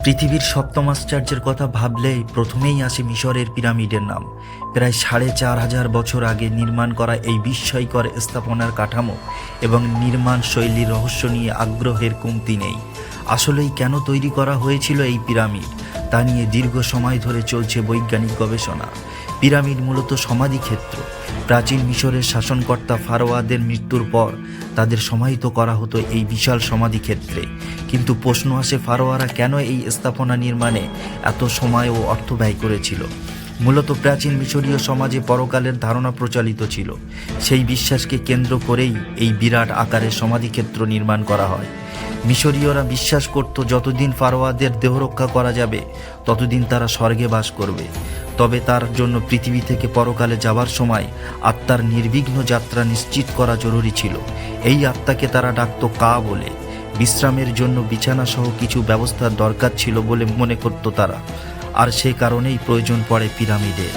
পৃথিবীর সপ্তম আশ্চর্যের কথা ভাবলেই প্রথমেই আসে মিশরের পিরামিডের নাম। প্রায় ৪,৫০০ বছর আগে নির্মাণ করা এই বিস্ময়কর স্থাপনার কাঠামো এবং নির্মাণ শৈলীর রহস্য নিয়ে আগ্রহের কমতি নেই। আসলেই কেন তৈরি করা হয়েছিল এই পিরামিড তা নিয়ে দীর্ঘ সময় ধরে চলছে বৈজ্ঞানিক গবেষণা। পিরামিড মূলত সমাধিক্ষেত্র। প্রাচীন মিশরের শাসনকর্তা ফারোয়াদের মৃত্যুর পর তাদের সমাহিত করা হতো এই বিশাল সমাধিক্ষেত্রে। কিন্তু প্রশ্ন আসে, ফারোয়ারা কেন এই স্থাপনা নির্মাণে এত সময় ও অর্থ ব্যয় করেছিল? মূলত প্রাচীন মিশরীয় সমাজে পরকালের ধারণা প্রচলিত ছিল। সেই বিশ্বাসকে কেন্দ্র করেই এই বিরাট আকারের সমাধিক্ষেত্র নির্মাণ করা হয়। মিশরীয়রা বিশ্বাস করত যতদিন ফারোয়াদের দেহরক্ষা করা যাবে ততদিন তারা স্বর্গে বাস করবে। তবে তার জন্য পৃথিবী থেকে পরকালে যাওয়ার সময় আত্মার নির্বিঘ্ন যাত্রা নিশ্চিত করা জরুরি ছিল। এই আত্মাকে তারা ডাকত কা বলে। বিশ্রামের জন্য বিছানা সহ কিছু ব্যবস্থার দরকার ছিল বলে মনে করত তারা, আর সে কারণেই প্রয়োজন পড়ে পিরামিডের।